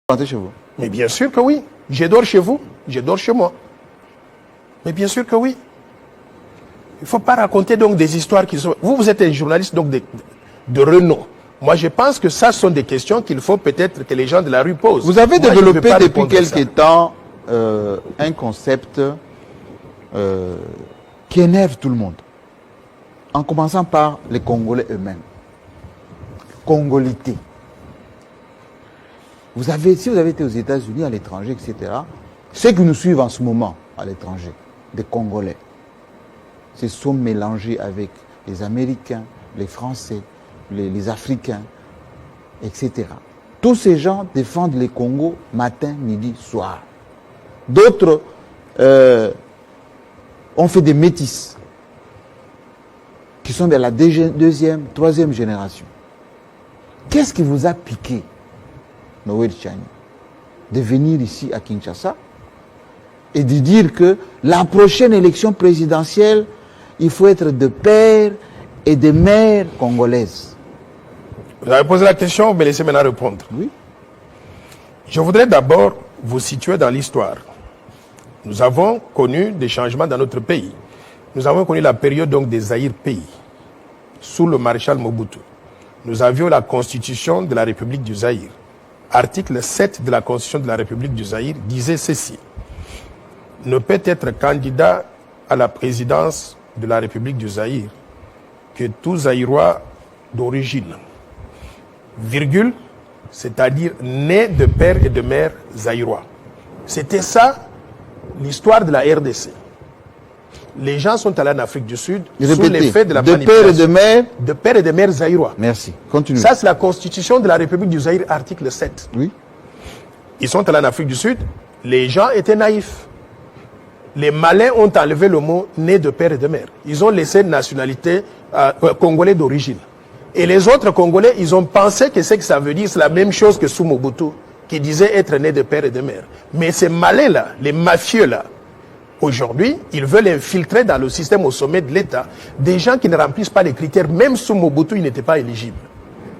Vous chez vous? Mais bien sûr que oui. Je dors chez vous, je dors chez moi. Mais bien sûr que oui. Il ne faut pas raconter donc des histoires qui sont... Vous êtes un journaliste donc de renom. Moi, je pense que ça sont des questions qu'il faut peut-être que les gens de la rue posent. Vous avez Moi, développé depuis quelques temps un concept qui énerve tout le monde. En commençant par les Congolais eux-mêmes. Congolité. Si vous avez été aux États-Unis, à l'étranger, etc., ceux qui nous suivent en ce moment à l'étranger, des Congolais, se sont mélangés avec les Américains, les Français, les Africains, etc. Tous ces gens défendent les Congos matin, midi, soir. D'autres ont fait des métis qui sont de la deuxième, troisième génération. Qu'est-ce qui vous a piqué, Noël Tchani, de venir ici à Kinshasa et de dire que la prochaine élection présidentielle, il faut être de père et de mère congolaise? Vous avez posé la question, mais laissez maintenant répondre. Oui. Je voudrais d'abord vous situer dans l'histoire. Nous avons connu des changements dans notre pays. Nous avons connu la période donc des Zaïre-Pays, sous le maréchal Mobutu. Nous avions la constitution de la République du Zaïre. Article 7 de la constitution de la République du Zaïre disait ceci. Ne peut être candidat à la présidence de la République du Zaïre que tout Zaïrois d'origine, virgule, c'est-à-dire né de père et de mère zaïrois. C'était ça l'histoire de la RDC. Les gens sont allés en Afrique du Sud sous l'effet de la manipulation. De père et de mère? De père et de mère zaïrois. Merci. Continuez. Ça, c'est la constitution de la République du Zaïre, article 7. Oui. Ils sont allés en Afrique du Sud. Les gens étaient naïfs. Les malins ont enlevé le mot né de père et de mère. Ils ont laissé une nationalité congolais d'origine. Et les autres Congolais, ils ont pensé que ce que ça veut dire, c'est la même chose que sous Mobutu, qui disait être né de père et de mère. Mais ces malins-là, les mafieux-là, aujourd'hui, ils veulent infiltrer dans le système au sommet de l'État des gens qui ne remplissent pas les critères. Même sous Mobutu, ils n'étaient pas éligibles.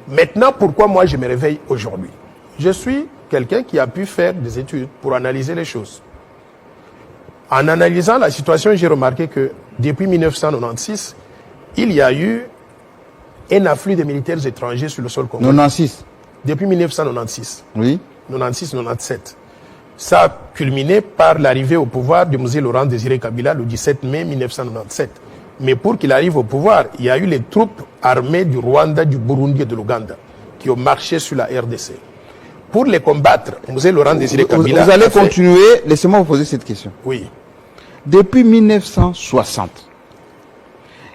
Maintenant, pourquoi moi je me réveille aujourd'hui? Je suis quelqu'un qui a pu faire des études pour analyser les choses. En analysant la situation, j'ai remarqué que depuis 1996, il y a eu un afflux de militaires étrangers sur le sol congolais. 96. Depuis 1996. Oui. 96-97. Ça a culminé par l'arrivée au pouvoir du Mzee Laurent Désiré Kabila le 17 mai 1997. Mais pour qu'il arrive au pouvoir, il y a eu les troupes armées du Rwanda, du Burundi et de l'Ouganda qui ont marché sur la RDC. Pour les combattre, Mzee Laurent Désiré Kabila... Vous allez continuer. Laissez-moi vous poser cette question. Oui. Depuis 1960,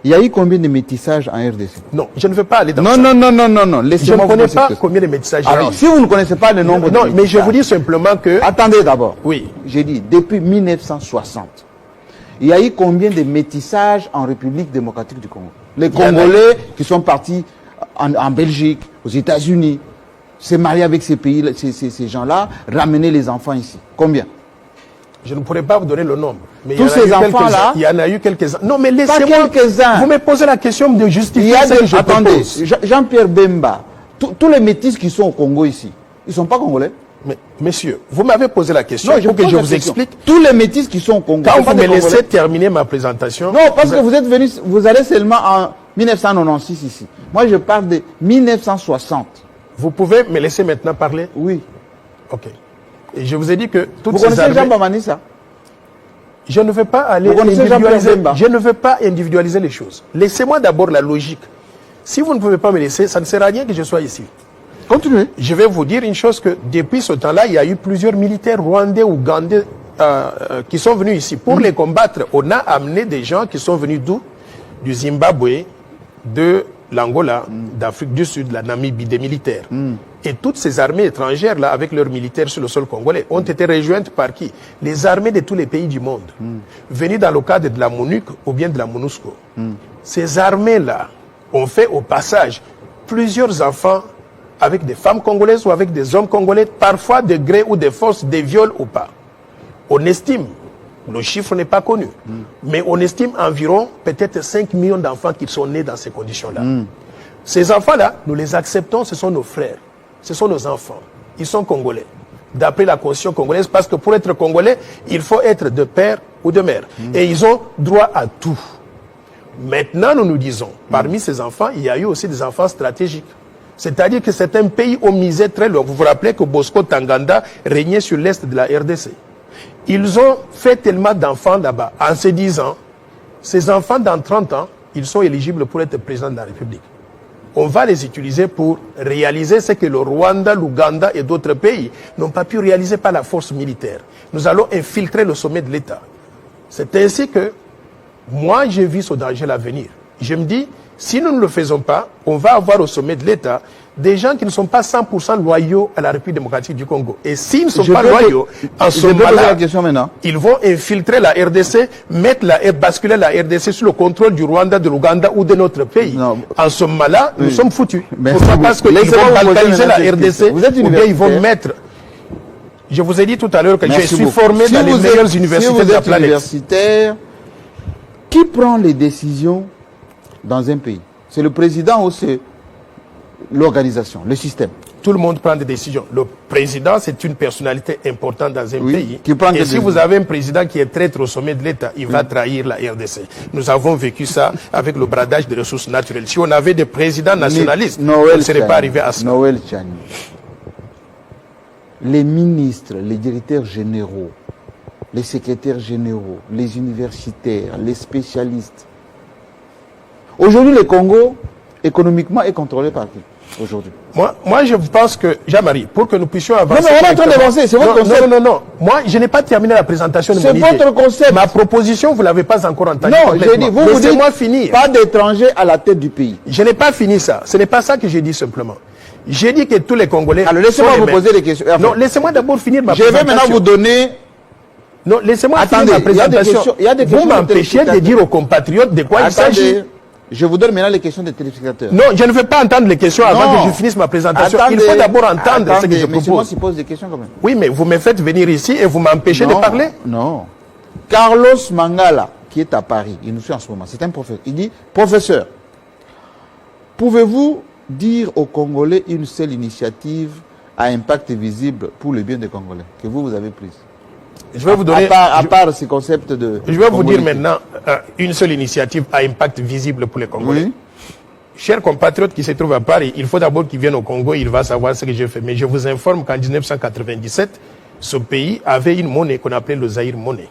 il y a eu combien de métissages en RDC? Non, je ne veux pas aller dans ça. Non. Je ne connais pas combien de métissages il y a eu. Si vous ne connaissez pas le nombre de métissages... Non, mais je vous dis simplement que... Attendez d'abord. Oui. J'ai dit, depuis 1960, il y a eu combien de métissages en République démocratique du Congo? Les Congolais qui sont partis en Belgique, aux États-Unis, se marier avec ces pays, ces gens-là, ramener les enfants ici. Combien? Je ne pourrais pas vous donner le nombre. Mais tous ces enfants-là... Il y en a eu quelques-uns. Non, mais laissez-moi... Pas quelques-uns. Vous me posez la question de justifier ce que je Attendez, propose. Jean-Pierre Bemba, tous les métis qui sont au Congo ici, ils ne sont pas congolais? Mais, messieurs, vous m'avez posé la question pour que je vous explique. Tous les métis qui sont au Congo... Quand vous me laissez terminer ma présentation... Non, parce que vous êtes venu, vous allez seulement en 1996 ici. Moi, je parle de 1960. Vous pouvez me laisser maintenant parler? Oui. Ok. Et je vous ai dit que toutes ces armées... Vous connaissez Jean Bamanissa? Je ne veux pas aller je ne veux pas individualiser les choses. Laissez-moi d'abord la logique. Si vous ne pouvez pas me laisser, ça ne sert à rien que je sois ici. Continuez. Je vais vous dire une chose que depuis ce temps-là, il y a eu plusieurs militaires rwandais, ougandais qui sont venus ici. Pour les combattre, on a amené des gens qui sont venus d'où? Du Zimbabwe, de l'Angola, d'Afrique du Sud, la Namibie, des militaires. Et toutes ces armées étrangères, là, avec leurs militaires sur le sol congolais, ont été rejointes par qui? Les armées de tous les pays du monde, venues dans le cadre de la MONUC ou bien de la MONUSCO. Ces armées-là ont fait au passage plusieurs enfants avec des femmes congolaises ou avec des hommes congolais, parfois de gré ou de force, des viols ou pas. On estime, le chiffre n'est pas connu, mais on estime environ peut-être 5 millions d'enfants qui sont nés dans ces conditions-là. Ces enfants-là, nous les acceptons, ce sont nos frères. Ce sont nos enfants. Ils sont congolais. d'après la Constitution congolaise, parce que pour être congolais, il faut être de père ou de mère. Et ils ont droit à tout. Maintenant, nous nous disons, parmi ces enfants, il y a eu aussi des enfants stratégiques. C'est-à-dire que certains pays ont misé très loin. Vous vous rappelez que Bosco Tanganda régnait sur l'est de la RDC. Ils ont fait tellement d'enfants là-bas, en se disant, ces enfants dans 30 ans, ils sont éligibles pour être président de la République. On va les utiliser pour réaliser ce que le Rwanda, l'Ouganda et d'autres pays n'ont pas pu réaliser par la force militaire. Nous allons infiltrer le sommet de l'État. C'est ainsi que moi, j'ai vu ce danger à venir. Je me dis, si nous ne le faisons pas, on va avoir au sommet de l'État des gens qui ne sont pas 100% loyaux à la République démocratique du Congo. Et s'ils ne sont pas loyaux, en ce moment-là, ils vont infiltrer la RDC, basculer la RDC sous le contrôle du Rwanda, de l'Ouganda ou de notre pays. Non. En ce moment-là, nous sommes foutus. Pourquoi? Parce qu'ils vont balkaniser la RDC, ou bien ils vont mettre... Je vous ai dit tout à l'heure que je suis formé dans les meilleures universités de la planète. Universitaire, qui prend les décisions dans un pays? C'est le président ou c'est l'organisation, le système? Tout le monde prend des décisions. Le président, c'est une personnalité importante dans un pays. Et si vous avez un président qui est traître au sommet de l'État, il va trahir la RDC. Nous avons vécu ça avec le bradage des ressources naturelles. Si on avait des présidents nationalistes, on ne serait pas arrivé à ça. Noël Tchani, les ministres, les directeurs généraux, les secrétaires généraux, les universitaires, les spécialistes. Aujourd'hui, le Congo, économiquement, est contrôlé par qui? Aujourd'hui. Moi, je pense que, Jean-Marie, pour que nous puissions avancer... Non, mais on est en train d'avancer, c'est votre concept. Non. Moi, je n'ai pas terminé la présentation de mon idée. C'est votre concept. Ma proposition, vous ne l'avez pas encore entendue. Non, j'ai dit, vous dites, finir. Pas d'étrangers à la tête du pays. Je n'ai pas fini ça. Ce n'est pas ça que j'ai dit simplement. J'ai dit que tous les Congolais... Alors, laissez-moi vous poser des questions. Non, laissez-moi d'abord finir ma présentation. Je vais maintenant vous donner... Non, laissez-moi finir ma présentation. Vous m'empêchez de dire aux compatriotes de quoi il s'agit. Je vous donne maintenant les questions des téléspectateurs. Non, je ne veux pas entendre les questions avant que je finisse ma présentation. Il faut d'abord entendre ce que je propose. Il pose des questions quand même. Oui, mais vous me faites venir ici et vous m'empêchez de parler. Non. Carlos Mangala, qui est à Paris, il nous suit en ce moment, c'est un professeur. Il dit, professeur, pouvez-vous dire aux Congolais une seule initiative à impact visible pour le bien des Congolais que vous avez prise? Je vais vous donner... À part ce concept de... Je vais vous dire maintenant une seule initiative à impact visible pour les Congolais. Oui. Chers compatriotes qui se trouvent à Paris, il faut d'abord qu'ils viennent au Congo, il va savoir ce que j'ai fait. Mais je vous informe qu'en 1997, ce pays avait une monnaie qu'on appelait le Zaïre monnaie.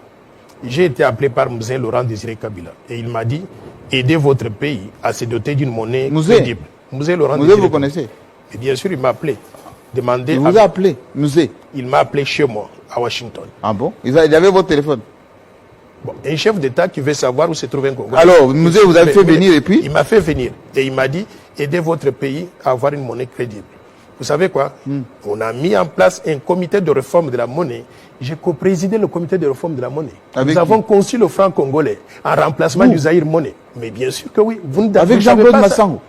J'ai été appelé par Mzee Laurent Désiré Kabila. Et il m'a dit, aidez votre pays à se doter d'une monnaie crédible. Mzee Laurent Désiré, vous connaissez? Et bien sûr, il m'a appelé. Il vous a appelé, Mzee? Il m'a appelé chez moi, à Washington. Ah bon? Il avait votre téléphone? Bon, un chef d'État qui veut savoir où se trouve un Congolais. Alors, Mzee vous avez fait venir et puis? Il m'a fait venir. Et il m'a dit, aidez votre pays à avoir une monnaie crédible. Vous savez quoi? On a mis en place un comité de réforme de la monnaie. J'ai co-présidé le comité de réforme de la monnaie. Nous avons conçu le franc congolais en remplacement du Zaïre monnaie. Mais bien sûr que oui. Avec Jean-Claude Massango.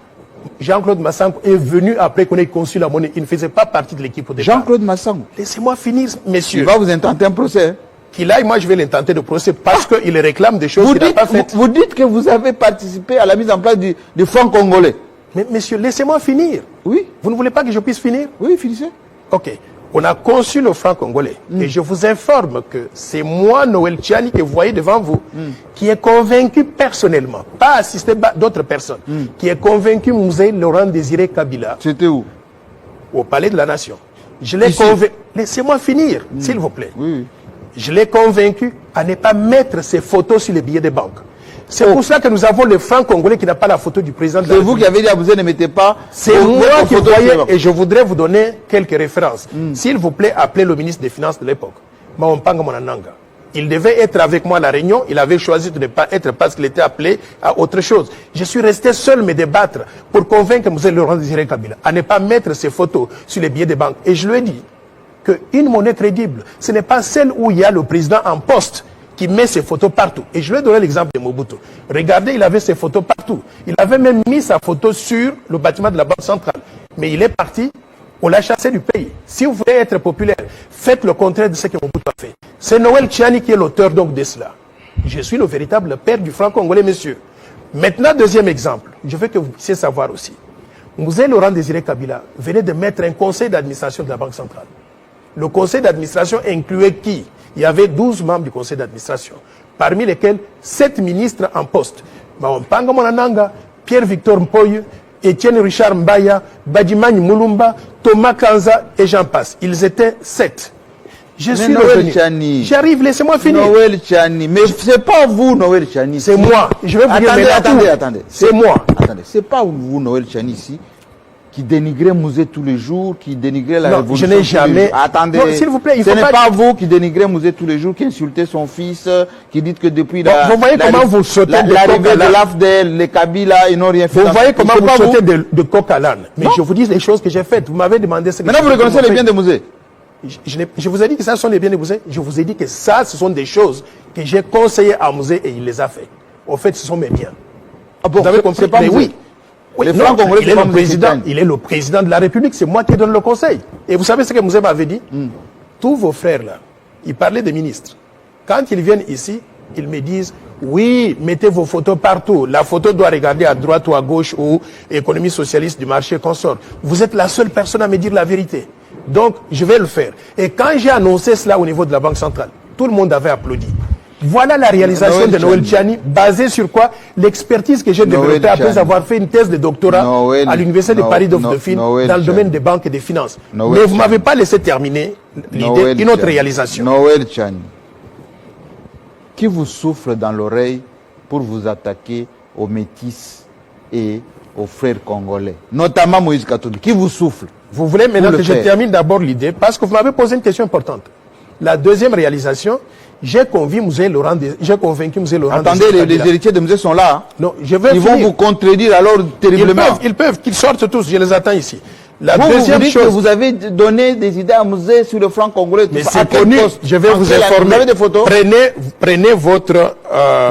Jean-Claude Massango est venu après qu'on ait conçu la monnaie. Il ne faisait pas partie de l'équipe au départ. Jean-Claude Massango. Laissez-moi finir, messieurs. Il va vous intenter un procès. Hein? Qu'il aille, moi je vais l'intenter de procès parce qu'il réclame des choses qu'il n'a pas faites. Vous dites que vous avez participé à la mise en place du franc congolais. Mais messieurs, laissez-moi finir. Oui. Vous ne voulez pas que je puisse finir? Oui, finissez. Ok. On a conçu le franc congolais. Et je vous informe que c'est moi, Noël Tchani, que vous voyez devant vous, qui est convaincu personnellement, pas assisté d'autres personnes, qui est convaincu Mzee Laurent Désiré Kabila. C'était où? Au Palais de la Nation. Je l'ai convaincu. Laissez-moi finir, s'il vous plaît. Oui. Je l'ai convaincu à ne pas mettre ses photos sur les billets de banque. C'est pour ça que nous avons le franc congolais qui n'a pas la photo du président de la République. C'est vous qui avez dit à vous ne mettez pas. C'est moi qui voyais et je voudrais vous donner quelques références. S'il vous plaît, appelez le ministre des Finances de l'époque, Maompanga Monananga. Il devait être avec moi à la réunion, il avait choisi de ne pas être parce qu'il était appelé à autre chose. Je suis resté seul me débattre pour convaincre Mzee Laurent Désiré Kabila à ne pas mettre ses photos sur les billets de banque. Et je lui ai dit qu'une monnaie crédible, ce n'est pas celle où il y a le président en poste qui met ses photos partout. Et je lui ai donné l'exemple de Mobutu. Regardez, il avait ses photos partout. Il avait même mis sa photo sur le bâtiment de la Banque centrale. Mais il est parti, on l'a chassé du pays. Si vous voulez être populaire, faites le contraire de ce que Mobutu a fait. C'est Noël Tchani qui est l'auteur donc de cela. Je suis le véritable père du franc congolais, messieurs. Maintenant, deuxième exemple. Je veux que vous puissiez savoir aussi. Mzee Laurent Désiré Kabila venait de mettre un conseil d'administration de la Banque centrale. Le conseil d'administration incluait qui? Il y avait 12 membres du conseil d'administration, parmi lesquels 7 ministres en poste. Panga Monananga, Pierre-Victor Mpoye, Étienne Richard Mbaya, Badimani Moulumba, Thomas Kanza et j'en passe. Ils étaient 7. Je suis revenu. J'arrive, laissez-moi finir. Noël Chani, mais c'est pas vous, Noël Chani. C'est moi. Je vais vous dire attendez. C'est moi. Attendez, c'est pas vous, Noël Chani, ici, qui dénigrez Mouzé tous les jours, qui dénigrez la révolution. Je n'ai jamais. Attendez. S'il vous plaît, ce n'est pas vous qui dénigrez Mouzé tous les jours, qui insultez son fils, qui dites que depuis vous voyez comment vous sautez l'arrivée de l'AFDEL, les Kabila, ils n'ont rien fait. Vous voyez comment vous sautez de coq à l'âne. Mais je vous dis les choses que j'ai faites. Vous m'avez demandé ce que maintenant, vous reconnaissez les biens de Mouzé. Je vous ai dit que ça sont les biens de Mouzé. Je vous ai dit que ça, ce sont des choses que j'ai conseillées à Mouzé et il les a fait. En fait, ce sont mes biens. Ah bon, vous avez compris? Pas mais Mouzé. Oui, il est le président de la République, c'est moi qui donne le conseil. Et vous savez ce que Mouzé m'avait dit? Tous vos frères là, ils parlaient des ministres. Quand ils viennent ici, ils me disent, oui, mettez vos photos partout. La photo doit regarder à droite ou à gauche ou économie socialiste du marché consort. Vous êtes la seule personne à me dire la vérité. Donc, je vais le faire. Et quand j'ai annoncé cela au niveau de la Banque centrale, tout le monde avait applaudi. Voilà la réalisation de Noël Tchani, basée sur quoi? L'expertise que j'ai développée après avoir fait une thèse de doctorat à l'Université de Paris Dauphine dans le domaine des banques et des finances. Mais vous ne m'avez pas laissé terminer l'idée, une autre réalisation. Noël Tchani, qui vous souffle dans l'oreille pour vous attaquer aux métis et aux frères congolais, notamment Moïse Katumbi, qui vous souffle? Vous voulez maintenant que je termine d'abord l'idée, parce que vous m'avez posé une question importante. La deuxième réalisation, j'ai convaincu Mouzé Laurent. Attendez, les héritiers de Mouzé sont là. Hein. Non, je vais Ils vont vous contredire alors terriblement. Ils peuvent, qu'ils sortent tous, je les attends ici. La vous deuxième dites chose, que vous avez donné des idées à Mouzé sur le franc congolais. Mais c'est connu, je vais vous informer. Vous avez des photos? Prenez votre...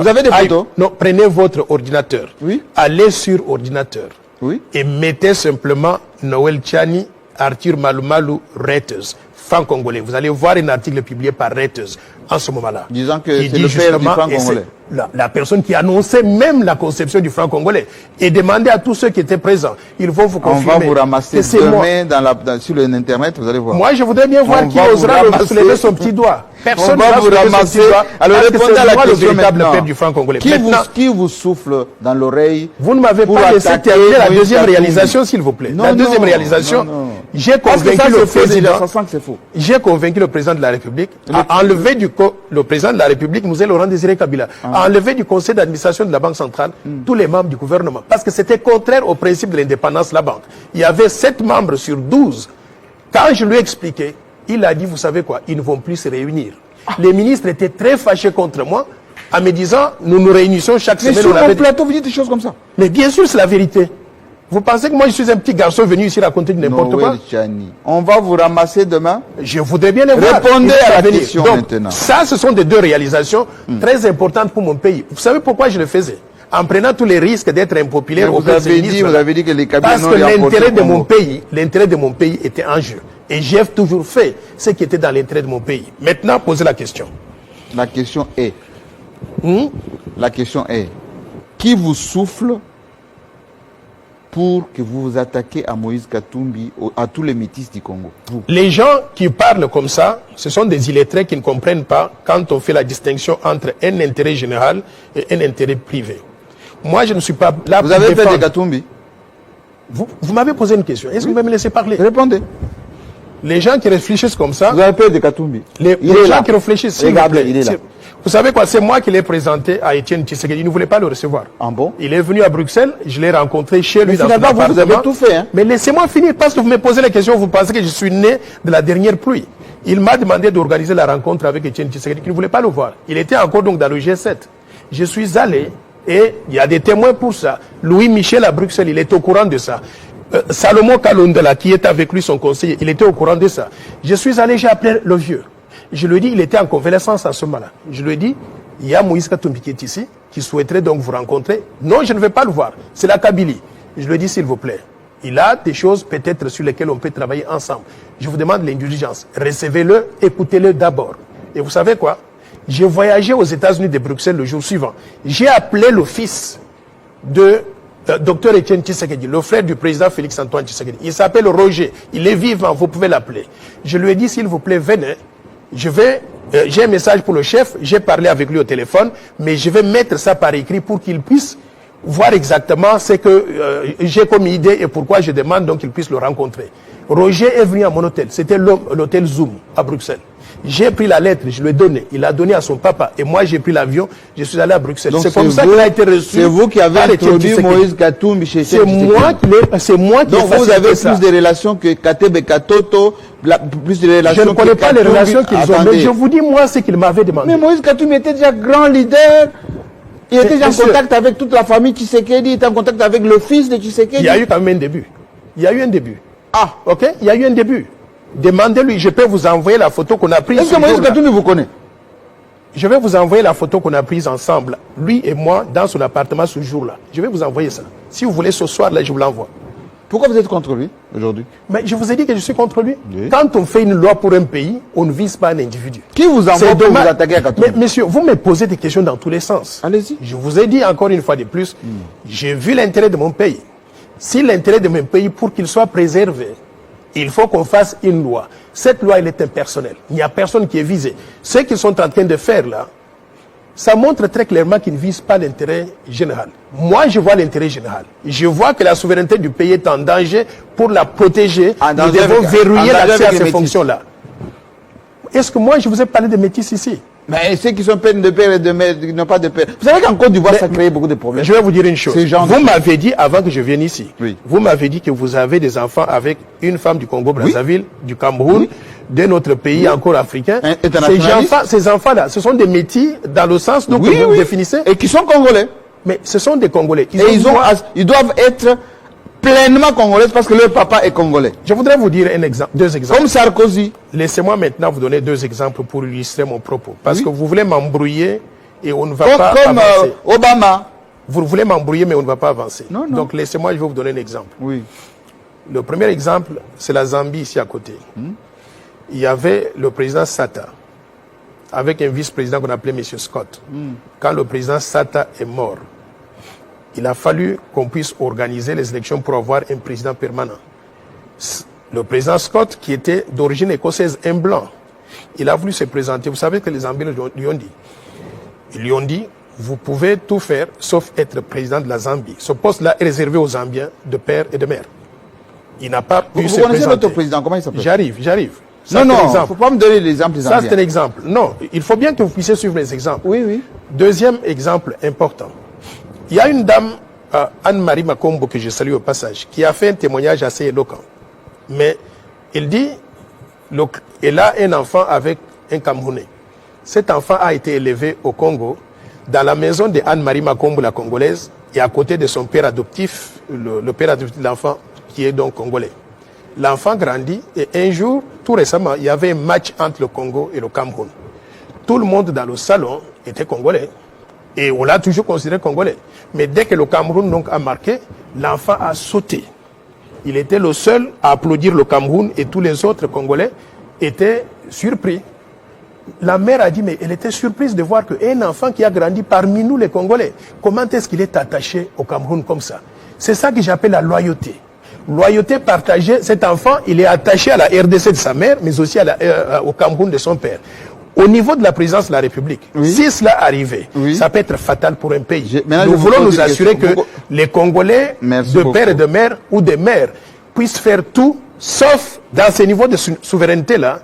vous avez des photos? Non, prenez votre ordinateur. Oui. Allez sur ordinateur. Oui. Et mettez simplement Noël Tchani, Arthur Malumalu, Reuters, franc congolais. Vous allez voir un article publié par Reuters en ce moment-là. Disant que c'est le père du franc congolais. La personne qui annonçait même la conception du franc congolais. Et demandez à tous ceux qui étaient présents. Ils vont vous confirmer. On va vous ramasser demain sur l'internet, vous allez voir. Moi, je voudrais bien voir qui osera soulever son petit doigt. Personne ne va vous ramasser. Alors répondez à la question maintenant. Du franc congolais. Qui vous souffle dans l'oreille? Vous ne m'avez pas laissé terminer la deuxième réalisation, s'il vous plaît. La deuxième réalisation, j'ai convaincu le président. J'ai convaincu le président de la République à enlever le président de la République, Mouzé Laurent Désiré Kabila, à enlever du conseil d'administration de la Banque centrale tous les membres du gouvernement. Parce que c'était contraire au principe de l'indépendance de la banque. Il y avait 7 membres sur 12. Quand je lui ai expliqué, il a dit, vous savez quoi, ils ne vont plus se réunir. Les ministres étaient très fâchés contre moi en me disant, nous nous réunissons chaque semaine. Mais sur mon plateau, vous dites des choses comme ça. Mais bien sûr, c'est la vérité. Vous pensez que moi, je suis un petit garçon venu ici raconter n'importe quoi? On va vous ramasser demain. Je voudrais bien les voir. Répondez à la question maintenant. Ça, ce sont des deux réalisations très importantes pour mon pays. Vous savez pourquoi je le faisais? En prenant tous les risques d'être impopulaire vous avez dit que les Kabila parce que l'intérêt de mon pays était en jeu. Et j'ai toujours fait ce qui était dans l'intérêt de mon pays. Maintenant, posez la question. La question est, qui vous souffle pour que vous vous attaquez à Moïse Katumbi, à tous les métis du Congo? Les gens qui parlent comme ça, ce sont des illettrés qui ne comprennent pas quand on fait la distinction entre un intérêt général et un intérêt privé. Moi, je ne suis pas là pour défendre. Vous avez fait de Katumbi? Vous m'avez posé une question. Est-ce que vous me laissez parler? Répondez. Les gens qui réfléchissent comme ça... Vous avez fait de Katumbi? Les gens qui réfléchissent... Regardez, il est là. Vous savez quoi, c'est moi qui l'ai présenté à Étienne Tshisekedi. Il ne voulait pas le recevoir. Ah bon? Il est venu à Bruxelles, je l'ai rencontré chez lui dans son appartement. Vous avez tout fait, hein? Mais laissez-moi finir, parce que vous me posez la question, vous pensez que je suis né de la dernière pluie. Il m'a demandé d'organiser la rencontre avec Étienne Tshisekedi, qui ne voulait pas le voir. Il était encore donc dans le G7. Je suis allé, et il y a des témoins pour ça. Louis Michel à Bruxelles, il est au courant de ça. Salomon Kalondela, qui est avec lui, son conseiller, il était au courant de ça. Je suis allé, j'ai appelé le vieux. Je lui ai dit, il était en convalescence à ce moment-là. Je lui ai dit, il y a Moïse Katumbi qui est ici, qui souhaiterait donc vous rencontrer. Non, je ne vais pas le voir. C'est la Kabylie. Je lui ai dit, s'il vous plaît, il a des choses peut-être sur lesquelles on peut travailler ensemble. Je vous demande l'indulgence. Recevez-le, écoutez-le d'abord. Et vous savez quoi? J'ai voyagé aux États-Unis de Bruxelles le jour suivant. J'ai appelé le fils de docteur Etienne Tshisekedi, le frère du président Félix Antoine Tshisekedi. Il s'appelle Roger. Il est vivant, vous pouvez l'appeler. Je lui ai dit, s'il vous plaît, venez. J'ai un message pour le chef, j'ai parlé avec lui au téléphone, mais je vais mettre ça par écrit pour qu'il puisse voir exactement ce que j'ai comme idée et pourquoi je demande donc qu'il puisse le rencontrer. Roger est venu à mon hôtel, c'était l'hôtel Zoom à Bruxelles. J'ai pris la lettre, je lui ai donné, il a donné à son papa et moi j'ai pris l'avion, je suis allé à Bruxelles. C'est comme ça qu'il a été reçu. C'est vous qui avez introduit Moïse Katumbi chez C'est moi qui ai donc vous avez plus de relations que Katebe Katoto, plus de relations. Je ne connais pas les relations qu'ils ont, mais je vous dis moi ce qu'il m'avait demandé. Mais Moïse Katumbi était déjà grand leader. Il était déjà en contact avec toute la famille Tshisekedi, il était en contact avec le fils de Tshisekedi. Il y a eu quand même un début. Il y a eu un début. Ah, ok, il y a eu un début. Demandez-lui, je peux vous envoyer la photo qu'on a prise. Est-ce que Moïse Katumbi vous connaît? Je vais vous envoyer la photo qu'on a prise ensemble, lui et moi, dans son appartement ce jour-là. Je vais vous envoyer ça. Si vous voulez, ce soir-là, je vous l'envoie. Pourquoi vous êtes contre lui aujourd'hui? Mais je vous ai dit que je suis contre lui. Oui. Quand on fait une loi pour un pays, on ne vise pas un individu. Qui vous envoie pour vous attaquer à Katumbi? Mais monsieur, vous me posez des questions dans tous les sens. Allez-y. Je vous ai dit encore une fois de plus, j'ai vu l'intérêt de mon pays. Si l'intérêt de mon pays, pour qu'il soit préservé, il faut qu'on fasse une loi. Cette loi, elle est impersonnelle. Il n'y a personne qui est visé. Ce qu'ils sont en train de faire là, ça montre très clairement qu'ils ne visent pas l'intérêt général. Moi, je vois l'intérêt général. Je vois que la souveraineté du pays est en danger. Pour la protéger, nous devons verrouiller l'accès à ces fonctions-là. Est-ce que moi, je vous ai parlé de métis ici? Mais ceux qui sont peines de père et de mère, qui n'ont pas de père. Vous savez qu'en Côte d'Ivoire, ça crée beaucoup de problèmes. Je vais vous dire une chose. Vous m'avez dit, avant que je vienne ici, oui. Vous m'avez dit que vous avez des enfants avec une femme du Congo-Brazzaville, oui. Du Cameroun, oui. De notre pays encore africain. Ces enfants-là, ce sont des métis dans le sens dont vous définissez. Et qui sont congolais. Mais ce sont des Congolais. Ils doivent être pleinement congolais parce que leur papa est congolais. Je voudrais vous dire deux exemples. Comme Sarkozy. Laissez-moi maintenant vous donner deux exemples pour illustrer mon propos. Parce que vous voulez m'embrouiller et on ne va pas avancer. Comme Obama. Vous voulez m'embrouiller mais on ne va pas avancer. Non. Donc laissez-moi, je vais vous donner un exemple. Oui. Le premier exemple, c'est la Zambie ici à côté. Il y avait le président Sata avec un vice-président qu'on appelait M. Scott. Quand le président Sata est mort, il a fallu qu'on puisse organiser les élections pour avoir un président permanent. Le président Scott, qui était d'origine écossaise, un blanc, il a voulu se présenter. Vous savez que les Zambiens lui ont dit. Ils lui ont dit, vous pouvez tout faire sauf être président de la Zambie. Ce poste-là est réservé aux Zambiens de père et de mère. Il n'a pas pu se présenter. Vous connaissez votre président, comment il s'appelle? J'arrive. Ça, non, il ne faut pas me donner l'exemple des Zambiens. Ça, c'est un exemple. Non, il faut bien que vous puissiez suivre les exemples. Oui. Deuxième exemple important. Il y a une dame, Anne-Marie Makombo, que je salue au passage, qui a fait un témoignage assez éloquent. Mais elle dit, elle a un enfant avec un Camerounais. Cet enfant a été élevé au Congo, dans la maison de Anne-Marie Makombo, la Congolaise, et à côté de son père adoptif, le père adoptif de l'enfant, qui est donc congolais. L'enfant grandit et un jour, tout récemment, il y avait un match entre le Congo et le Cameroun. Tout le monde dans le salon était congolais. Et on l'a toujours considéré congolais. Mais dès que le Cameroun donc, a marqué, l'enfant a sauté. Il était le seul à applaudir le Cameroun et tous les autres Congolais étaient surpris. La mère a dit, mais elle était surprise de voir qu'un enfant qui a grandi parmi nous les Congolais, comment est-ce qu'il est attaché au Cameroun comme ça? C'est ça que j'appelle la loyauté. Loyauté partagée, cet enfant, il est attaché à la RDC de sa mère, mais aussi au Cameroun de son père. Au niveau de la présidence de la République, si cela arrivait, ça peut être fatal pour un pays. Nous voulons nous assurer que les Congolais de père et de mère ou de mère puissent faire tout, sauf dans ces niveaux de souveraineté-là,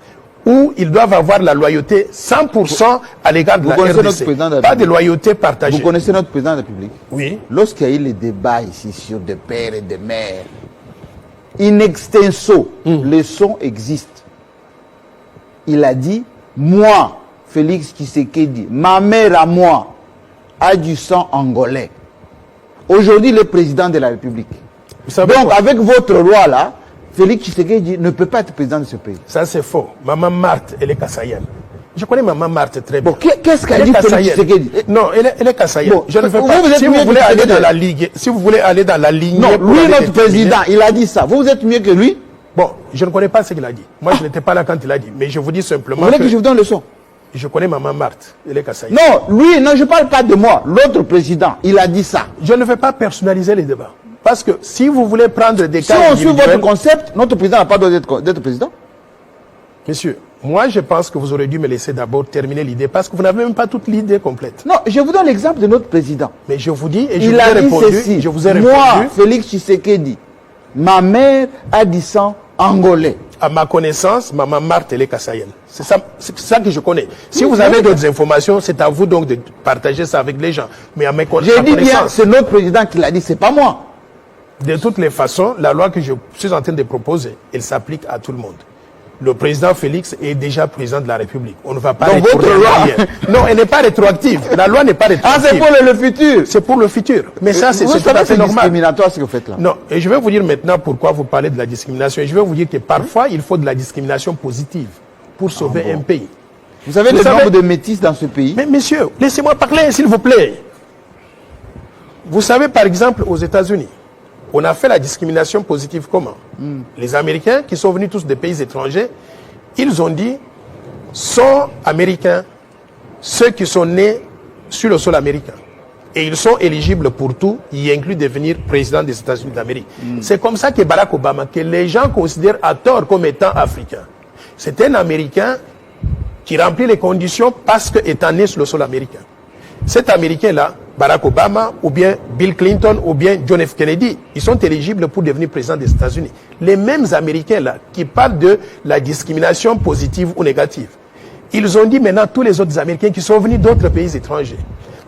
où ils doivent avoir la loyauté 100% à l'égard de la RDC. Pas de loyauté partagée. Vous connaissez notre président de la République? Oui. Lorsqu'il y a eu les débats ici sur des pères et des mères, in extenso, le son existe. Il a dit, moi, Félix Tshisekedi, ma mère à moi, a du sang angolais. Aujourd'hui, le président de la République. Donc, avec votre loi là, Félix Tshisekedi ne peut pas être président de ce pays. Ça, c'est faux. Maman Marthe, elle est kassaïenne. Je connais Maman Marthe très bien. Bon, qu'est-ce qu'elle dit Félix Tshisekedi? Non, elle est kassaïenne. Bon, je ne veux pas. Si vous voulez aller dans la ligue, si vous voulez aller dans la ligne. Non, lui, notre président, il a dit ça. Vous êtes mieux que lui? Bon, je ne connais pas ce qu'il a dit. Moi, je n'étais pas là quand il a dit. Mais je vous dis simplement. Vous voulez que je vous donne le son? Je connais Maman Marthe, elle est Kassaï. Non, lui, non, je ne parle pas de moi. L'autre président, il a dit ça. Je ne vais pas personnaliser les débats. Parce que si vous voulez prendre des Si cas on suit individuels... votre concept, notre président n'a pas le droit d'être président. Monsieur, moi je pense que vous aurez dû me laisser d'abord terminer l'idée parce que vous n'avez même pas toute l'idée complète. Non, je vous donne l'exemple de notre président. Mais je vous dis, et je Il vous ai a dit répondu, ceci. je vous ai Moi, répondu, Félix Tshisekedi, ma mère a du sang angolais. à ma connaissance, Maman Marthe, elle est kassaïenne. C'est ça que je connais. Si vous avez d'autres informations, c'est à vous donc de partager ça avec les gens. Mais à mes J'ai dit bien, connaissances, c'est notre président qui l'a dit, c'est pas moi. de toutes les façons, la loi que je suis en train de proposer, elle s'applique à tout le monde. Le président Félix est déjà président de la République. On ne va pas Donc retourner votre en loi- arrière. Non, elle n'est pas rétroactive. La loi n'est pas Ah, c'est rétroactive. pour le futur. C'est pour le futur. Mais ça, c'est Vous tout à savez, fait c'est normal. discriminatoire ce que vous faites là. Non, et je vais vous dire maintenant pourquoi vous parlez de la discrimination. Et je vais vous dire que parfois, il faut de la discrimination positive pour sauver un pays. Vous savez Vous le savez- nombre de métis dans ce pays? Mais messieurs, laissez-moi parler, s'il vous plaît. Vous savez, par exemple, aux États-Unis, on a fait la discrimination positive comment? Les Américains, qui sont venus tous des pays étrangers, ils ont dit, sont Américains ceux qui sont nés sur le sol américain. Et ils sont éligibles pour tout, y inclut devenir président des États-Unis d'Amérique. C'est comme ça que Barack Obama, que les gens considèrent à tort comme étant africain, c'est un Américain qui remplit les conditions parce qu'étant né sur le sol américain. Cet Américain-là, Barack Obama, ou bien Bill Clinton, ou bien John F. Kennedy, ils sont éligibles pour devenir président des États-Unis. Les mêmes Américains-là, qui parlent de la discrimination positive ou négative, ils ont dit maintenant tous les autres Américains qui sont venus d'autres pays étrangers,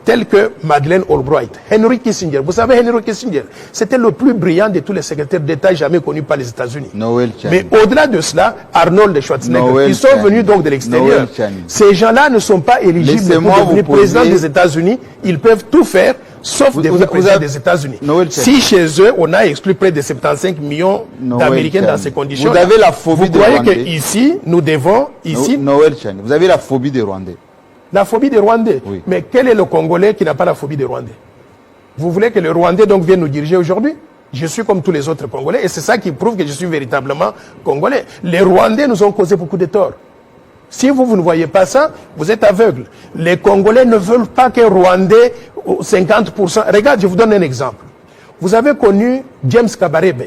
tels que Madeleine Albright, Henry Kissinger. Vous savez, Henry Kissinger, c'était le plus brillant de tous les secrétaires d'État jamais connus par les États-Unis. Noël Chani. Mais au-delà de cela, Arnold Schwarzenegger, Noël ils sont Chani. venus donc de l'extérieur. Noël Chani. Ces gens-là ne sont pas éligibles Laissez-moi pour devenir vous président poser- des États-Unis. Ils peuvent tout faire, sauf devenir vous président avez- des États-Unis. Noël Chani. Si chez eux, on a exclu près de 75 millions Noël d'Américains dans Chani. ces conditions, Vous avez la phobie vous des croyez Rwandais. qu'ici, nous devons, ici, Noël Chani, vous avez la phobie des Rwandais. la phobie des Rwandais. Oui. Mais quel est le Congolais qui n'a pas la phobie des Rwandais? Vous voulez que le Rwandais donc vienne nous diriger aujourd'hui? Je suis comme tous les autres Congolais et c'est ça qui prouve que je suis véritablement Congolais. Les Rwandais nous ont causé beaucoup de tort. Si vous ne voyez pas ça, vous êtes aveugle. Les Congolais ne veulent pas qu'un Rwandais, 50%. Regarde, je vous donne un exemple. Vous avez connu James Kabarebe.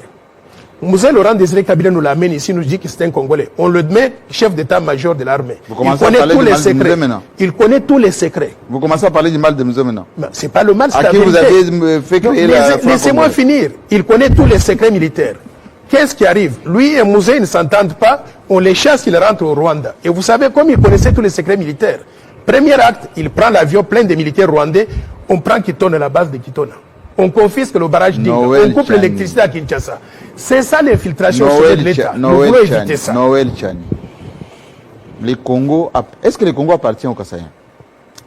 Moussé Laurent Désiré Kabila nous l'amène ici, nous dit que c'est un Congolais. On le met chef d'état-major de l'armée. Vous Il commencez à connaît parler tous du les mal de Moussé secrets. maintenant. Il connaît tous les secrets. Vous commencez à parler du mal de Moussa maintenant. C'est pas le mal, c'est À la qui vous vérité. avez fait Donc, créer la laissez-moi finir. Il connaît tous les secrets militaires. Qu'est-ce qui arrive? Lui et Mouzé ne s'entendent pas. On les chasse, ils rentrent au Rwanda. Et vous savez, comme il connaissait tous les secrets militaires, premier acte, il prend l'avion plein de militaires rwandais. On prend Kitona, la base de Kitona. On confisque le barrage d'Inga. Noël On coupe Chani. l'électricité à Kinshasa. C'est ça l'infiltration de l'État. Nous voulons Noël éviter Chani. ça. Noël Chani. Les Congo, est-ce que le Congo appartient au Kassaïen?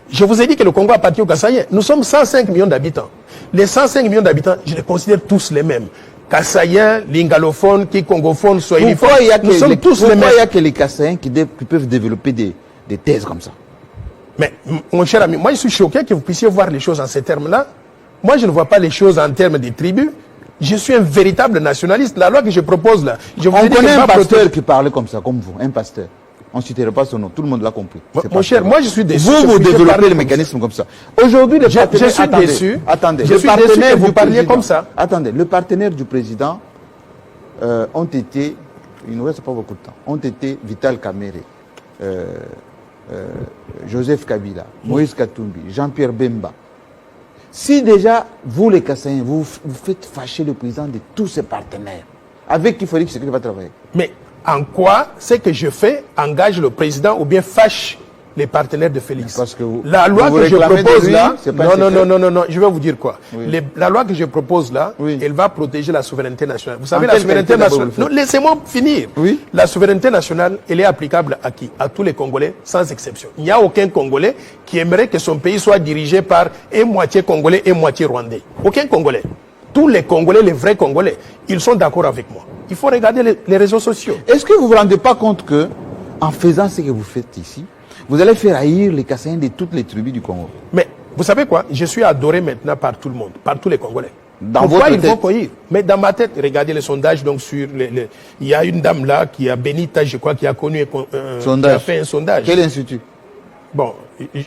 Je vous ai dit que le Congo appartient au Kassaïen. Nous sommes 105 millions d'habitants. Les 105 millions d'habitants, je les considère tous les mêmes. Kassaïens, lingalophones, kikongophones, swahiliphones. Pourquoi il y a Nous sommes tous les pourquoi mêmes. il y a que les Kassaïens qui peuvent développer des thèses comme ça? Mais mon cher ami, moi je suis choqué que vous puissiez voir les choses en ces termes-là. Moi je ne vois pas les choses en termes de tribus. Je suis un véritable nationaliste. La loi que je propose là, je vous ai On dit que connaît je un vais pasteur protéger- qui parlait comme ça, comme vous, un pasteur. On ne citerait pas son nom, tout le monde l'a compris. Mon C'est mon cher, pasteur. moi je suis déçu. que Vous puissiez développez parler le comme mécanisme comme ça. Aujourd'hui, le Je partenaire... suis attendez, déçu. Attendez, Je le suis déçu partenaire que vous du parliez président- comme ça. Attendez, le partenaire du président ont été, il ne reste pas beaucoup de temps, ont été Vital Kamerhe, Joseph Kabila, Moïse Katumbi, Jean-Pierre Bemba. Si déjà, vous les Kassaïens, vous faites fâcher le président de tous ses partenaires, avec qui Félix Tshisekedi va travailler. Mais en quoi ce que je fais engage le président ou bien fâche les partenaires de Félix? Parce que la loi vous que je réclamez de propose lui, là, c'est pas non, un non, secret. non, non, non, je vais vous dire quoi. Oui. La loi que je propose là, Oui. elle va protéger la souveraineté nationale. Vous savez, En la quelle souveraineté qualité d'abord nationale. vous le Non, laissez-moi finir. Oui. La souveraineté nationale, elle est applicable à qui? À tous les Congolais, sans exception. Il n'y a aucun Congolais qui aimerait que son pays soit dirigé par un moitié Congolais et moitié Rwandais. Aucun Congolais. Tous les Congolais, les vrais Congolais, ils sont d'accord avec moi. Il faut regarder les réseaux sociaux. Est-ce que vous ne vous rendez pas compte que, en faisant ce que vous faites ici, vous allez faire haïr les Kassaïens de toutes les tribus du Congo? Mais vous savez quoi? Je suis adoré maintenant par tout le monde, par tous les Congolais. Dans Pourquoi votre il faut tête? cueillir? Mais dans ma tête, regardez les sondages donc sur il y a une dame là qui a Benita, je crois, qui a connu qui a Sondage. fait un sondage. Quel institut? Bon,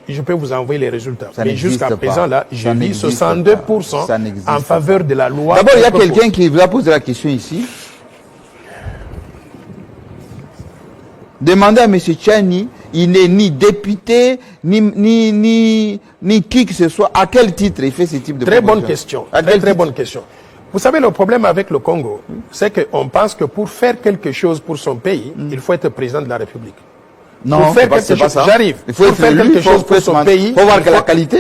je peux vous envoyer les résultats. Ça mais jusqu'à n'existe présent, pas. là, je Ça vis n'existe 62% Ça n'existe en faveur de la loi. D'abord, il y a quelqu'un qui vous a posé la question ici. Demandez à M. Tchani, il n'est ni député, ni qui que ce soit. À quel titre il fait ce type de Très bonne proposition? question. À Très, quel très titre? bonne question. Vous savez, le problème avec le Congo, c'est qu'on pense que pour faire quelque chose pour son pays, il faut être président de la République. Non, pour faire c'est quelque pas chose, ça. j'arrive. Il faut Pour être faire élu, quelque chose pour son pays, il faut voir il que la faut- qualité.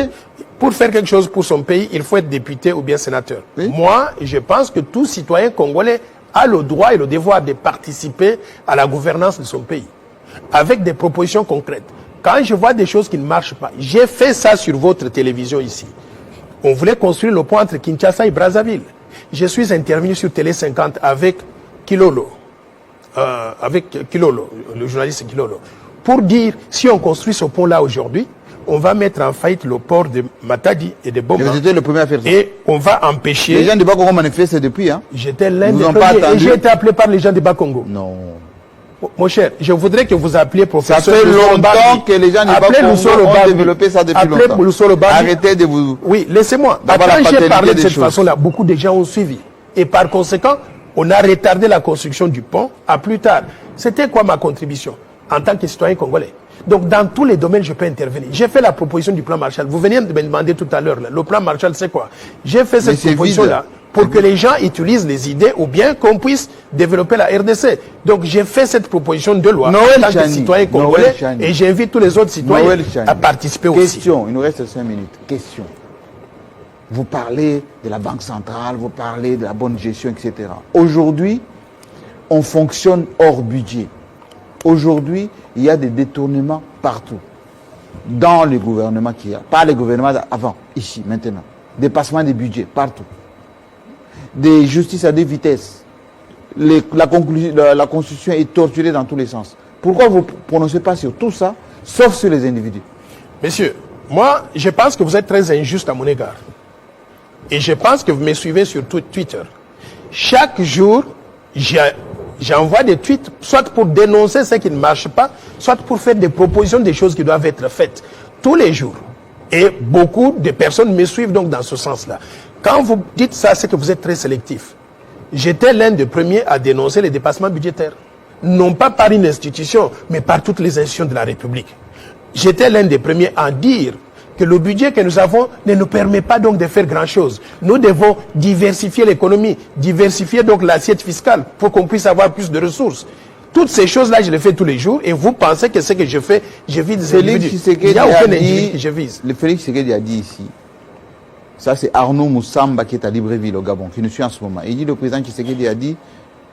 Pour faire quelque chose pour son pays, il faut être député ou bien sénateur. Oui. Moi, je pense que tout citoyen congolais a le droit et le devoir de participer à la gouvernance de son pays, avec des propositions concrètes. Quand je vois des choses qui ne marchent pas, j'ai fait ça sur votre télévision ici. On voulait construire le pont entre Kinshasa et Brazzaville. Je suis intervenu sur Télé 50 avec Kilolo, le journaliste Kilolo, pour dire, si on construit ce pont-là aujourd'hui, on va mettre en faillite le port de Matadi et de Boma. Vous étiez le premier à faire ça. Et on va empêcher... Les gens de Bakongo manifestent depuis. Hein. J'étais l'un Vous des n'ont pas premiers. Et attendu. j'ai été appelé par les gens de Bas-Congo. Non. Mon cher, je voudrais que vous appeliez Ça professeur fait Loussolo longtemps Badi. que les gens de Appelez Bakongo Loussolo ont Badi. développé ça depuis Appelez longtemps. Loussolo Badi. Arrêtez de vous... Oui, laissez-moi. D'abord, la Quand j'ai paternité parlé de des cette choses. façon-là, beaucoup de gens ont suivi. Et par conséquent, on a retardé la construction du pont à plus tard. C'était quoi ma contribution en tant que citoyen congolais? Donc, dans tous les domaines, je peux intervenir. J'ai fait la proposition du plan Marshall. Vous venez de me demander tout à l'heure, là, le plan Marshall, c'est quoi? J'ai fait cette c'est proposition-là pour que les gens utilisent les idées ou bien qu'on puisse développer la RDC. Donc, j'ai fait cette proposition de loi Noël en tant que Chani. citoyen Noël congolais Chani. et j'invite tous les autres citoyens Noël Chani. à participer aussi. Question, il nous reste 5 minutes. Question. Vous parlez de la Banque centrale, vous parlez de la bonne gestion, etc. Aujourd'hui, on fonctionne hors budget. Aujourd'hui, il y a des détournements partout. Dans les gouvernements qu'il y a. Pas les gouvernements avant, ici, maintenant. Dépassement des budgets, partout. Des justices à deux vitesses. La Constitution est torturée dans tous les sens. Pourquoi vous ne prononcez pas sur tout ça, sauf sur les individus? Messieurs, moi, je pense que vous êtes très injuste à mon égard. Et je pense que vous me suivez sur Twitter. Chaque jour, j'envoie des tweets, soit pour dénoncer ce qui ne marche pas, soit pour faire des propositions des choses qui doivent être faites tous les jours. Et beaucoup de personnes me suivent donc dans ce sens-là. Quand vous dites ça, c'est que vous êtes très sélectif. J'étais l'un des premiers à dénoncer les dépassements budgétaires. Non pas par une institution, mais par toutes les institutions de la République. J'étais l'un des premiers à dire que le budget que nous avons ne nous permet pas donc de faire grand-chose. Nous devons diversifier l'économie, diversifier donc l'assiette fiscale pour qu'on puisse avoir plus de ressources. Toutes ces choses-là, je les fais tous les jours et vous pensez que ce que je fais, je vise des individus. Il n'y a aucun individu que je vise. Le Félix Tshisekedi a dit ici, ça c'est Arnaud Moussamba qui est à Libreville au Gabon, qui nous suit en ce moment. Il dit, le président Tshisekedi a dit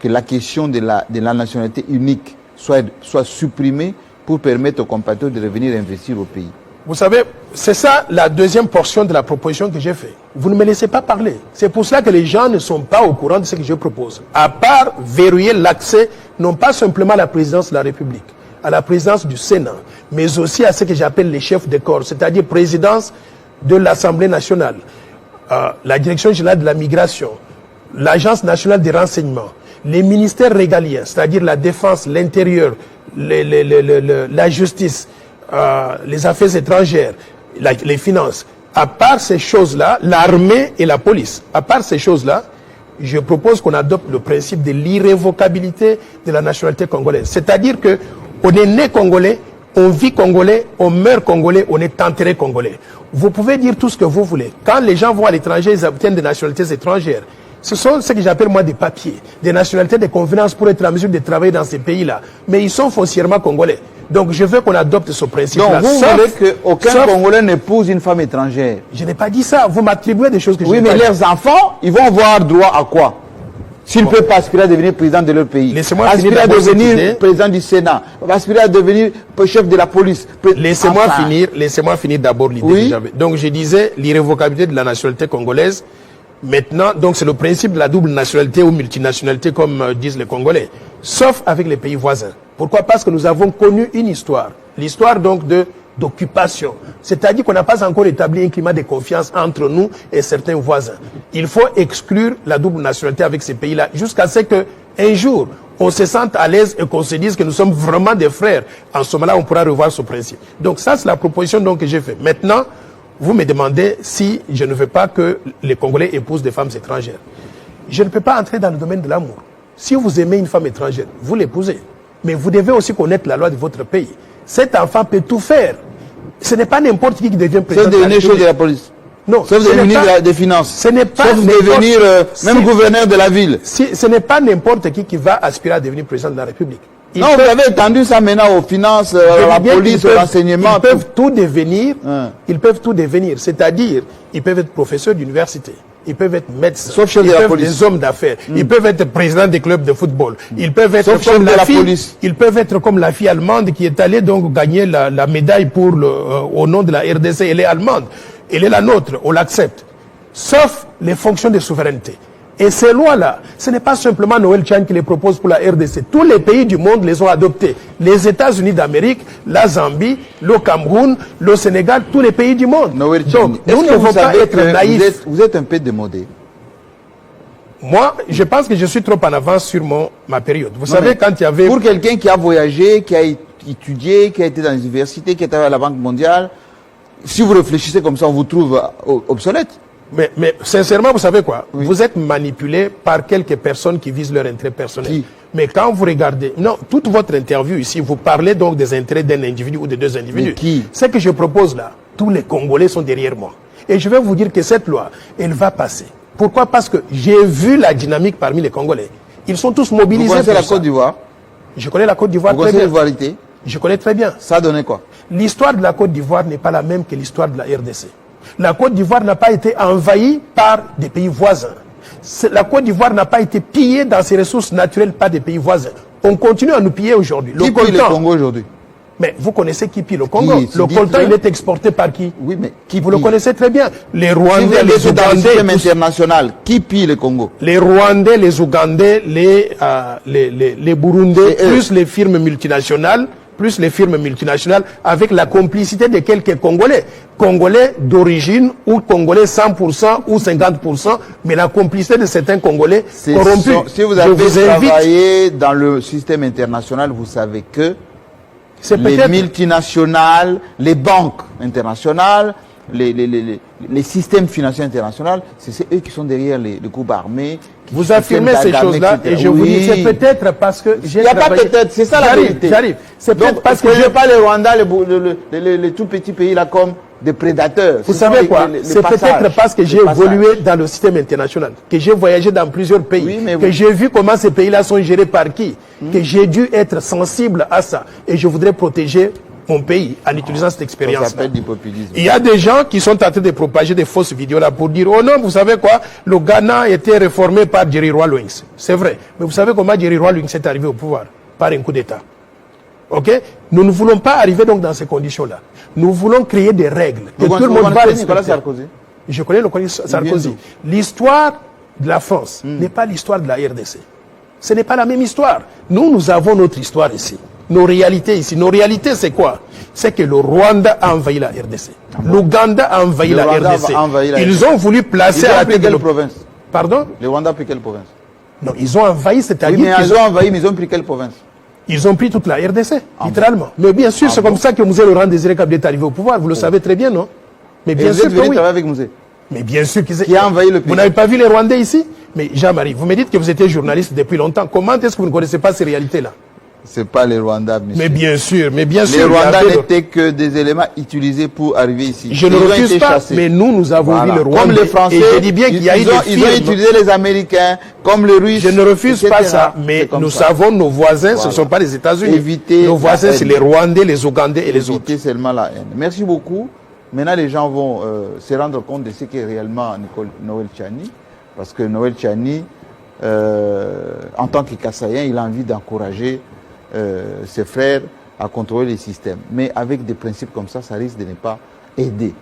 que la question de la nationalité unique soit supprimée pour permettre aux compatriotes de revenir investir au pays. Vous savez, c'est ça la deuxième portion de la proposition que j'ai faite. Vous ne me laissez pas parler. C'est pour cela que les gens ne sont pas au courant de ce que je propose. À part verrouiller l'accès, non pas simplement à la présidence de la République, à la présidence du Sénat, mais aussi à ce que j'appelle les chefs de corps, c'est-à-dire présidence de l'Assemblée nationale, la direction générale de la migration, l'Agence nationale des renseignements, les ministères régaliens, c'est-à-dire la défense, l'intérieur, la justice, les affaires étrangères, les finances. À part ces choses-là, l'armée et la police, à part ces choses-là, je propose qu'on adopte le principe de l'irrévocabilité de la nationalité congolaise. C'est-à-dire que on est né congolais, on vit congolais, on meurt congolais, on est enterré congolais. Vous pouvez dire tout ce que vous voulez. Quand les gens vont à l'étranger, ils obtiennent des nationalités étrangères. Ce sont ce que j'appelle moi des papiers, des nationalités de convenance pour être en mesure de travailler dans ces pays-là. Mais ils sont foncièrement congolais. Donc je veux qu'on adopte ce principe-là. Donc vous voulez qu'aucun Congolais n'épouse une femme étrangère? Je n'ai pas dit ça. Vous m'attribuez des choses que je Oui, n'ai mais pas leurs enfants, ils vont avoir droit à quoi? S'ils ne peuvent pas aspirer à devenir président de leur pays, Laissez-moi aspirer finir à d'abord cette idée. devenir président du Sénat, aspirer à devenir chef de la police. Laissez-moi finir d'abord l'idée Oui. que j'avais. Donc je disais l'irrévocabilité de la nationalité congolaise. Maintenant, donc c'est le principe de la double nationalité ou multinationalité comme disent les Congolais, sauf avec les pays voisins. Pourquoi? Parce que nous avons connu une histoire, l'histoire donc d'occupation. C'est-à-dire qu'on n'a pas encore établi un climat de confiance entre nous et certains voisins. Il faut exclure la double nationalité avec ces pays-là jusqu'à ce qu'un jour, on se sente à l'aise et qu'on se dise que nous sommes vraiment des frères. En ce moment-là, on pourra revoir ce principe. Donc ça, c'est la proposition donc, que j'ai faite. Maintenant, vous me demandez si je ne veux pas que les Congolais épousent des femmes étrangères. Je ne peux pas entrer dans le domaine de l'amour. Si vous aimez une femme étrangère, vous l'épousez. Mais vous devez aussi connaître la loi de votre pays. Cet enfant peut tout faire. Ce n'est pas n'importe qui devient président. C'est devenir chef de la police. Non, sauf devenir des finances. Ce n'est pas sauf devenir même gouverneur de la ville. Ce n'est pas n'importe qui va aspirer à devenir président de la République. Vous avez étendu ça maintenant aux finances, à la police, au renseignement. Ils peuvent tout devenir. Ils peuvent tout devenir. C'est-à-dire, ils peuvent être professeurs d'université. Ils peuvent être médecins. Sauf chef ils de la peuvent police. Des hommes d'affaires. Ils peuvent être présidents des clubs de football. Ils peuvent être Sauf comme chef la de fille. police. Ils peuvent être comme la fille allemande qui est allée donc gagner la médaille pour au nom de la RDC. Elle est allemande. Elle est la nôtre. On l'accepte. Sauf les fonctions de souveraineté. Et ces lois-là, ce n'est pas simplement Noël Tchani qui les propose pour la RDC. Tous les pays du monde les ont adoptés. Les États-Unis d'Amérique, la Zambie, le Cameroun, le Sénégal, tous les pays du monde. Noël Tchani, donc, nous ne devons pas être naïfs. Vous êtes un peu démodé. Moi, je pense que je suis trop en avance sur ma période. Vous savez, quand il y avait... Pour quelqu'un qui a voyagé, qui a étudié, qui a été dans l'université, qui est à la Banque mondiale, si vous réfléchissez comme ça, on vous trouve obsolète. Mais sincèrement, vous savez quoi? Oui. Vous êtes manipulé par quelques personnes qui visent leur intérêt personnel. Qui? Mais quand vous regardez... Non, toute votre interview ici, vous parlez donc des intérêts d'un individu ou de deux individus. Mais qui? Ce que je propose là, tous les Congolais sont derrière moi. Et je vais vous dire que cette loi, elle va passer. Pourquoi? Parce que j'ai vu la dynamique parmi les Congolais. Ils sont tous mobilisés. Vous connaissez la Côte d'Ivoire? Je connais la Côte d'Ivoire très bien. Vous connaissez l'ivoirité? Je connais très bien. Ça a donné quoi? L'histoire de la Côte d'Ivoire n'est pas la même que l'histoire de la RDC. La Côte d'Ivoire n'a pas été envahie par des pays voisins. La Côte d'Ivoire n'a pas été pillée dans ses ressources naturelles par des pays voisins. On continue à nous piller aujourd'hui. Qui pille le Congo aujourd'hui? Mais vous connaissez qui pille le Congo? Le coltan, il est exporté par qui? Oui, mais qui vous le connaissez très bien. Les Rwandais, les Ougandais. International. Qui pille le Congo? Les Rwandais, les Ougandais, les Burundais, plus les firmes multinationales. Plus les firmes multinationales, avec la complicité de quelques Congolais. Congolais d'origine, ou Congolais 100% ou 50%, mais la complicité de certains Congolais corrompus. Si vous avez travaillé dans le système international, vous savez que les multinationales, les banques internationales, les systèmes financiers internationaux, c'est eux qui sont derrière les groupes armés. Vous affirmez ces choses-là et je vous dis, c'est peut-être parce que j'ai travaillé... Il n'y a pas peut-être, c'est ça la vérité. J'arrive. C'est peut-être parce que je pas les Rwandais, les tout petits pays là comme des prédateurs. Vous savez quoi? C'est peut-être parce que j'ai évolué dans le système international, que j'ai voyagé dans plusieurs pays, que j'ai vu comment ces pays-là sont gérés par qui, que j'ai dû être sensible à ça. Et je voudrais protéger mon pays en utilisant cette expérience. Il y a des gens qui sont en train de propager des fausses vidéos là pour dire, oh non, vous savez quoi, le Ghana a été réformé par Jerry Rawlings. C'est vrai. Mais vous savez comment Jerry Rawlings est arrivé au pouvoir? Par un coup d'État. Ok? Nous ne voulons pas arriver donc dans ces conditions-là. Nous voulons créer des règles. Que tout le monde va respecter. Sarkozy? Je connais le Sarkozy. L'histoire de la France n'est pas l'histoire de la RDC. Ce n'est pas la même histoire. Nous avons notre histoire ici. Nos réalités ici. Nos réalités, c'est quoi? C'est que le Rwanda a envahi la RDC. L'Ouganda a envahi la RDC. Ils ont voulu placer à la tête de quelle province? Pardon? Le Rwanda a pris quelle province? Non, ils ont envahi, c'est-à-dire... Oui, mais ils ont envahi, mais ils ont pris quelle province? Ils ont pris toute la RDC, littéralement. Mais bien sûr, c'est comme ça que Mouzé Laurent Désiré Kabila est arrivé au pouvoir. Vous le savez très bien, non? Mais bien sûr que oui. Travailler avec Mouzé? Mais bien sûr qu'ils... Qui a envahi le pays? Vous n'avez pas vu les Rwandais ici? Mais Jean-Marie, vous me dites que vous étiez journaliste depuis longtemps. Comment est-ce que vous ne connaissez pas ces réalités-là? C'est pas les Rwandais, monsieur. Mais bien sûr, Les Rwandais n'étaient que des éléments utilisés pour arriver ici. Je ne refuse pas, mais nous avons vu le Rwanda. Comme les Français, je dis bien qu'il y a ils ont utilisé les Américains, comme les Russes. Je ne refuse pas ça, mais nous savons nos voisins, ce ne sont pas les États-Unis. Nos voisins, c'est les Rwandais, les Ougandais et les autres. Éviter seulement la haine. Merci beaucoup. Maintenant, les gens vont se rendre compte de ce qu'est réellement Noël Tchani, parce que Noël Tchani, en tant que Kassaïen, il a envie d'encourager ses frères à contrôler les systèmes. Mais avec des principes comme ça risque de ne pas aider.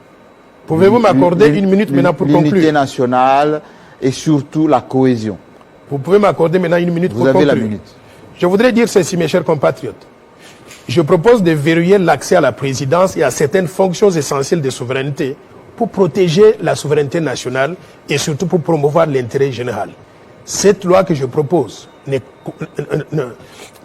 Pouvez-vous m'accorder une minute maintenant pour conclure? L'unité nationale et surtout la cohésion. Vous pouvez m'accorder maintenant une minute pour conclure? Vous avez la minute. Je voudrais dire ceci, mes chers compatriotes. Je propose de verrouiller l'accès à la présidence et à certaines fonctions essentielles de souveraineté pour protéger la souveraineté nationale et surtout pour promouvoir l'intérêt général. Cette loi que je propose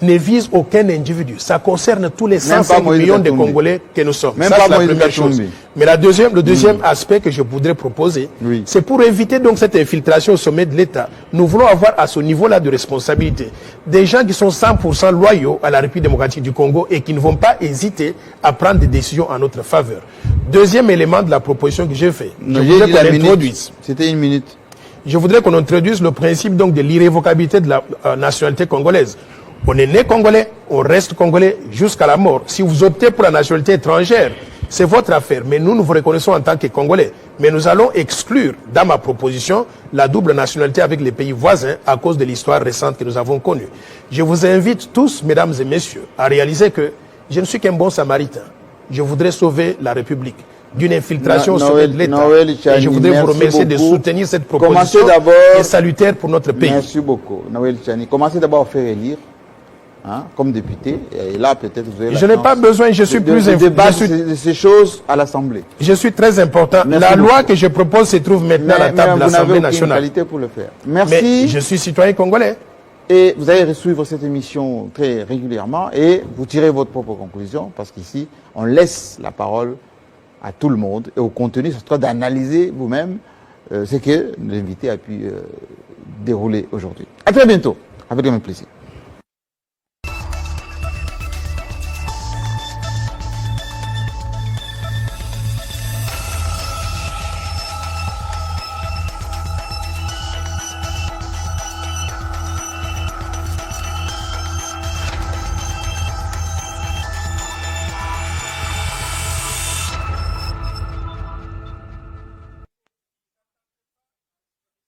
ne vise aucun individu. Ça concerne tous les Même 105 pas millions de Katumbi. Congolais que nous sommes. Même Ça, pas c'est la Moïse première chose. Katumbi. Mais le deuxième aspect que je voudrais proposer, Oui. c'est pour éviter donc cette infiltration au sommet de l'État. Nous voulons avoir à ce niveau-là de responsabilité des gens qui sont 100% loyaux à la République démocratique du Congo et qui ne vont pas hésiter à prendre des décisions en notre faveur. Deuxième élément de la proposition que j'ai fait, je voudrais qu'on introduise. C'était une minute. Je voudrais qu'on introduise le principe donc de l'irrévocabilité de la nationalité congolaise. On est né congolais, on reste congolais jusqu'à la mort. Si vous optez pour la nationalité étrangère, c'est votre affaire. Mais nous, nous vous reconnaissons en tant que Congolais. Mais nous allons exclure, dans ma proposition, la double nationalité avec les pays voisins à cause de l'histoire récente que nous avons connue. Je vous invite tous, mesdames et messieurs, à réaliser que je ne suis qu'un bon samaritain. Je voudrais sauver la République d'une infiltration au sommet de l'État. Et je voudrais vous remercier de soutenir cette proposition qui est salutaire pour notre pays. Merci beaucoup. Noël Tchani, commencez d'abord à faire élire. Hein, comme député, et là peut-être vous avez je n'ai pas besoin, je suis plus débattre de ces choses à l'Assemblée. Je suis très important. Merci la beaucoup. loi que je propose se trouve maintenant à la table de l'Assemblée nationale. Qualité pour le faire. Merci. Mais je suis citoyen congolais. Et vous allez suivre cette émission très régulièrement et vous tirez votre propre conclusion parce qu'ici, on laisse la parole à tout le monde et au contenu, c'est d'analyser vous-même ce que l'invité a pu dérouler aujourd'hui. À très bientôt, avec le même plaisir.